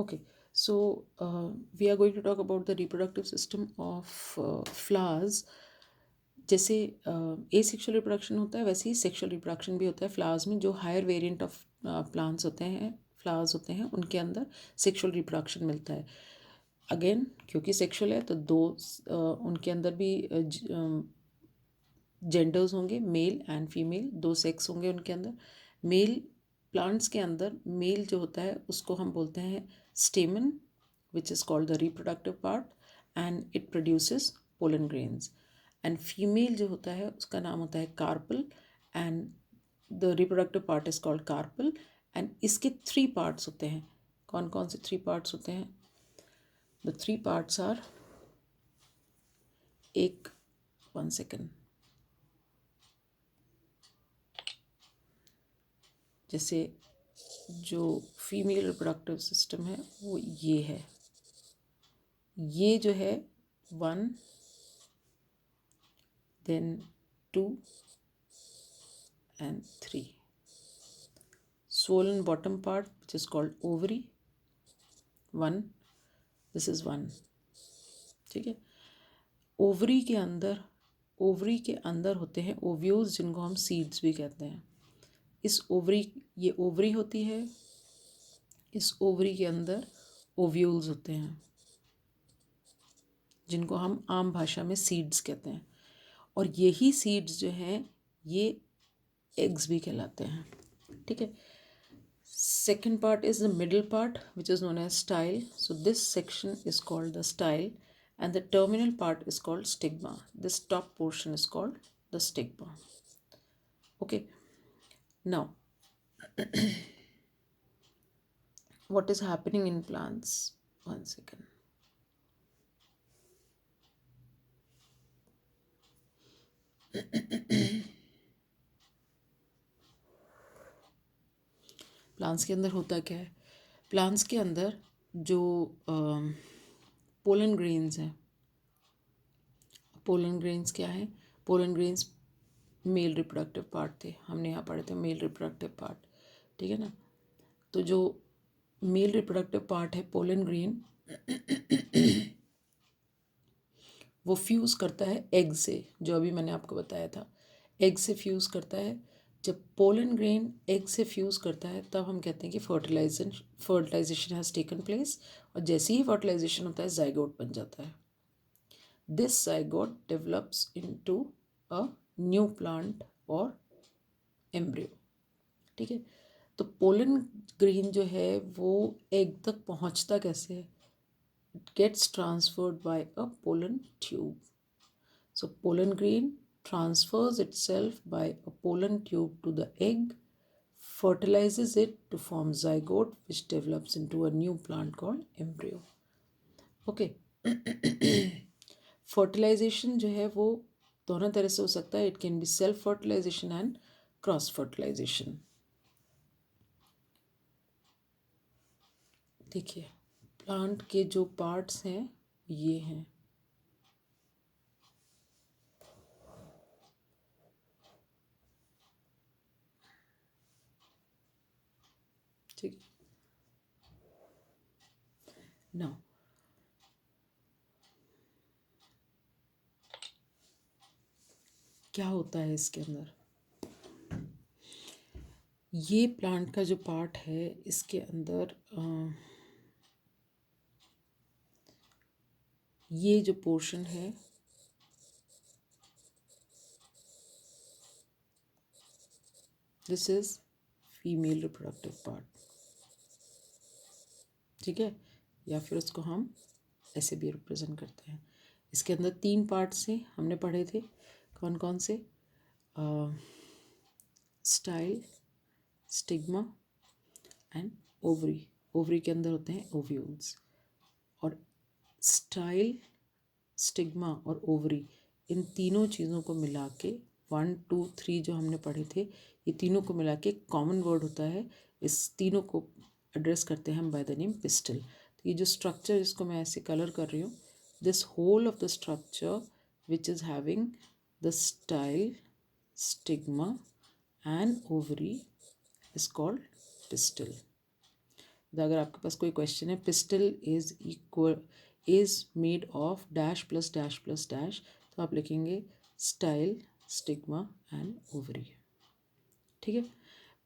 Okay, so we are going to talk about the reproductive system of flowers. जैसे ए sexual reproduction होता है वैसे ही sexual reproduction भी होता है फ्लावर्स में. जो हायर वेरिएंट ऑफ प्लांट्स होते हैं, फ्लावर्स होते हैं, उनके अंदर सेक्शुअल रिप्रोडक्शन मिलता है. अगेन क्योंकि सेक्शुअल है तो दो उनके अंदर भी जेंडर्स होंगे, मेल एंड फीमेल, दो सेक्स होंगे उनके अंदर. मेल प्लांट्स के अंदर मेल जो होता है उसको हम बोलते हैं stamen, which is called the reproductive part, and it produces pollen grains. And female जो होता है उसका नाम होता है carpel, and the reproductive part is called carpel. And इसके थ्री पार्ट्स होते हैं. कौन कौन से थ्री पार्ट्स होते हैं? द थ्री पार्ट्स आर, एक, 1 सेकेंड, जैसे जो फीमेल रिप्रोडक्टिव सिस्टम है वो ये है. ये जो है 1, then 2 and 3. Swollen bottom part which is called ovary, 1. This is 1. ठीक है. ओवरी के अंदर होते हैं ओव्यूल्स, जिनको हम सीड्स भी कहते हैं. ये ओवरी होती है. इस ओवरी के अंदर ओव्यूल्स होते हैं, जिनको हम आम भाषा में सीड्स कहते हैं. और यही सीड्स जो हैं ये एग्स भी कहलाते हैं. ठीक है. Second part is the middle part, which is known as style. So this section is called the style, and the terminal part is called stigma. This top portion is called the stigma. Okay. Now, what is happening in plants? 1 second. Plants के अंदर होता क्या है? Plants के अंदर जो pollen grains हैं. Pollen grains क्या है? Pollen grains male reproductive part थे. हमने यहाँ पढ़े थे मेल रिप्रोडक्टिव पार्ट. ठीक है ना. तो जो मेल रिप्रोडक्टिव पार्ट है पोलन ग्रेन, वो फ्यूज़ करता है एग से, जो अभी मैंने आपको बताया था. एग से फ्यूज़ करता है. जब पोलन ग्रेन एग से फ्यूज़ करता है तब हम कहते हैं कि फर्टिलाइजेशन हैज़ टेकन प्लेस. और जैसे ही फर्टिलाइजेशन होता है जाइगोट बन जाता है. This zygote develops into a new plant और एम्ब्रियो. ठीक है. तो पोलन ग्रेन जो है वो एग तक पहुंचता कैसे है? It gets transferred by a pollen tube. So pollen grain transfers itself by a pollen tube to the egg, fertilizes it to form zygote, which develops into a new plant called embryo. Okay. Fertilization जो है वो दोनों तरह से हो सकता है. It can be self fertilization and cross fertilization. देखिए प्लांट के जो पार्ट्स हैं ये हैं. ठीक है. नाउ क्या होता है इसके अंदर? ये प्लांट का जो पार्ट है इसके अंदर ये जो पोर्शन है this is female reproductive part. ठीक है. या फिर उसको हम ऐसे भी रिप्रेजेंट करते हैं. इसके अंदर 3 पार्ट्स हैं, हमने पढ़े थे. कौन कौन से? Style, stigma and ovary. Ovary के अंदर होते हैं ओव्यूल्स. और स्टाइल, स्टिग्मा और ओवरी, इन तीनों चीज़ों को मिला के 1, 2, 3 जो हमने पढ़े थे, ये तीनों को मिला के कॉमन वर्ड होता है. इस तीनों को एड्रेस करते हैं हम बाय द नेम पिस्टल. तो ये जो स्ट्रक्चर इसको मैं ऐसे कलर कर रही हूँ, this whole of the structure which is having the style, stigma and ovary is called pistil. तो अगर आपके पास कोई क्वेश्चन है pistil is made of dash plus dash plus dash, तो आप लिखेंगे स्टाइल, स्टिग्मा एंड ओवरी। ठीक है,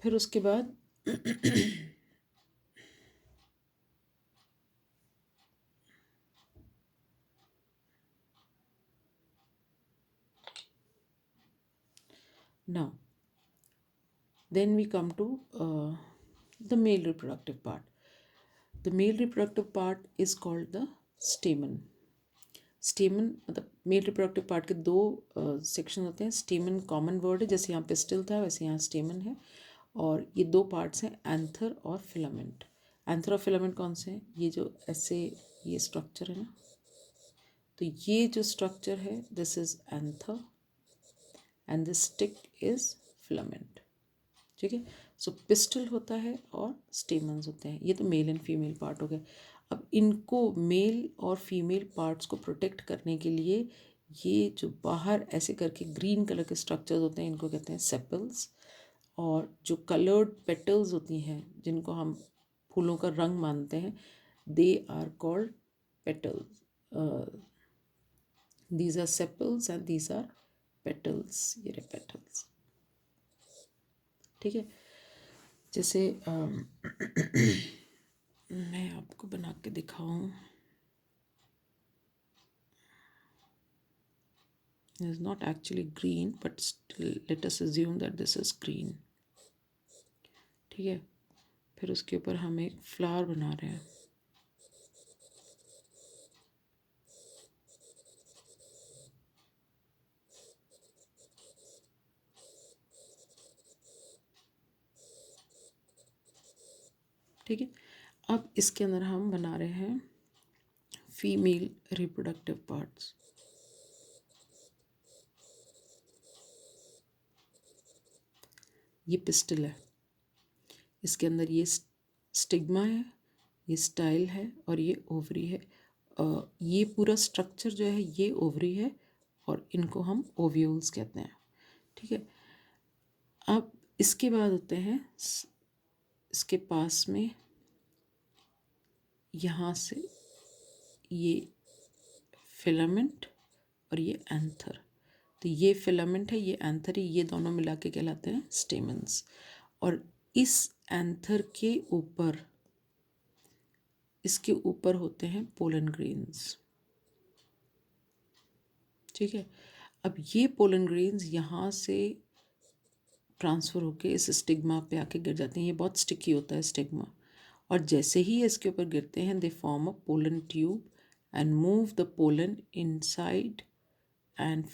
फिर उसके बाद now then we come to the male reproductive part. The male reproductive part is called the stamen. स्टेमन मतलब मेल रिप्रोडक्टिव पार्ट के दो सेक्शन होते हैं। स्टेमन कॉमन वर्ड है, जैसे यहाँ पिस्टल था वैसे यहाँ स्टेमन है, और ये दो पार्ट्स हैं एंथर और फिलामेंट। एंथर और फिलामेंट कौन से हैं? ये जो ऐसे ये स्ट्रक्चर है ना, तो ये जो स्ट्रक्चर है this is anther and this stick is filament. ठीक है, सो पिस्टल होता है और स्टेमन्स होते हैं। ये तो मेल एंड फीमेल पार्ट हो गए। अब इनको मेल और फीमेल पार्ट्स को प्रोटेक्ट करने के लिए ये जो बाहर ऐसे करके ग्रीन कलर के स्ट्रक्चर्स होते हैं इनको कहते हैं सेपल्स, और जो कलर्ड पेटल्स होती हैं जिनको हम फूलों का रंग मानते हैं they are called petals. These are sepals and these are petals, ये रहे पेटल्स। ठीक है, जैसे मैं आपको बना के दिखाऊं, it is not actually green but still let us assume that this is green। ठीक है, फिर उसके ऊपर हम एक फ्लावर बना रहे हैं। ठीक है, अब इसके अंदर हम बना रहे हैं फीमेल रिप्रोडक्टिव पार्ट्स। ये पिस्टल है, इसके अंदर ये स्टिग्मा है, ये स्टाइल है और ये ओवरी है। ये पूरा स्ट्रक्चर जो है ये ओवरी है और इनको हम ओव्यूल्स कहते हैं। ठीक है, अब इसके बाद होते हैं इसके पास में यहाँ से ये फिलामेंट और ये एंथर, तो ये फिलामेंट है ये एंथर है, ये दोनों मिला के कहलाते हैं स्टेमन्स। और इस एंथर के ऊपर इसके ऊपर होते हैं पोलन ग्रेन्स। ठीक है, अब ये पोलन ग्रेन्स यहाँ से ट्रांसफ़र होके इस स्टिग्मा पे आके गिर जाते हैं। ये बहुत स्टिकी होता है स्टिग्मा, और जैसे ही इसके ऊपर गिरते हैं they form a pollen tube and move the pollen inside and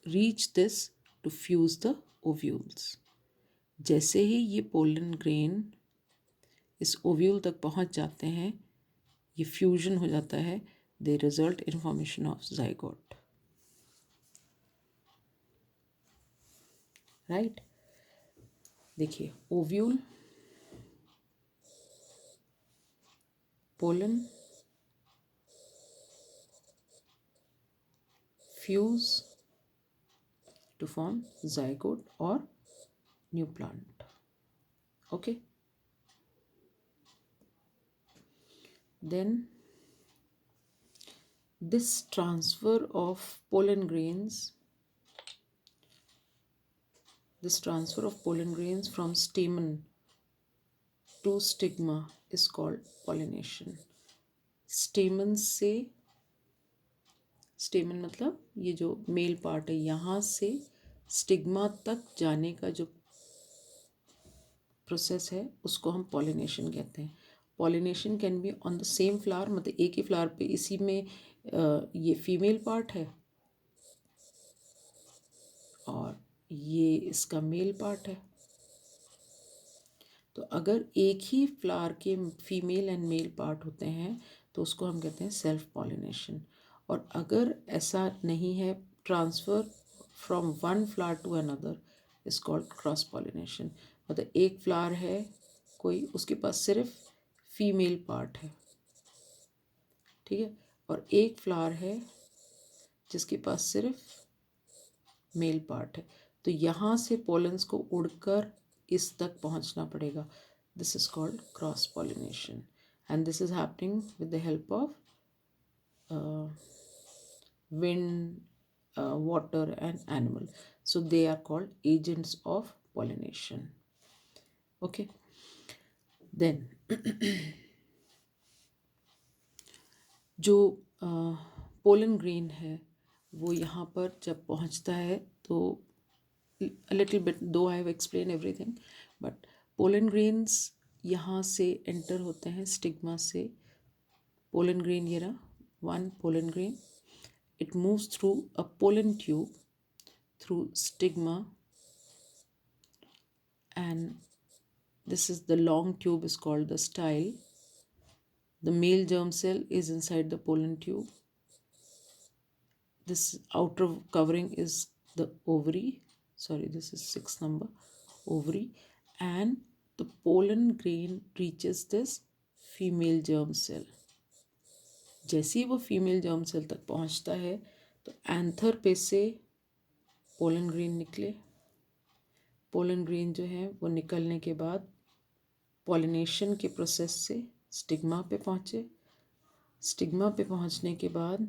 reach this to fuse the ovules. जैसे ही ये पोलन ग्रेन इस ओव्यूल तक पहुंच जाते हैं, ये फ्यूजन हो जाता है, they result in formation of zygote. Right, देखिए ovule, pollen, fuse to form zygote और new plant. Okay, then this transfer of pollen grains from stamen to stigma is called pollination। stamen से, stamen मतलब ये जो male part है यहाँ से stigma तक जाने का जो प्रोसेस है उसको हम पॉलिनेशन कहते हैं। Pollination can be on the same flower, मतलब एक ही फ्लावर पे, इसी में ये फीमेल पार्ट है और ये इसका मेल पार्ट है। तो अगर एक ही फ्लावर के फीमेल एंड मेल पार्ट होते हैं तो उसको हम कहते हैं सेल्फ पॉलिनेशन। और अगर ऐसा नहीं है, transfer from one flower to another is called cross pollination. मतलब एक फ्लावर है कोई, उसके पास सिर्फ फीमेल पार्ट है, ठीक है, और एक फ्लावर है जिसके पास सिर्फ मेल पार्ट है, तो यहाँ से पोलन्स को उड़कर इस तक पहुँचना पड़ेगा। This is called cross pollination, and this is happening with the help of wind, water, and animal. So they are called agents of pollination. Okay, then जो पोलन ग्रेन है वो यहाँ पर जब पहुँचता है तो a little bit, though I have explained everything, but pollen grains यहाँ से enter होते हैं स्टिग्मा से. pollen grain ये रहा, one pollen grain. It moves through a pollen tube through stigma, and this is the long tube is called the style. The male germ cell is inside the pollen tube. This outer covering is the ovary. Sorry, this is 6 number, ovary, and the pollen grain reaches this female germ cell. जैसे ही वो female germ cell तक पहुंचता है तो anther पे से pollen grain निकले. Pollen grain जो है वो निकलने के बाद पॉलिनेशन के प्रोसेस से स्टिग्मा पे पहुँचे. स्टिग्मा पे पहुँचने के बाद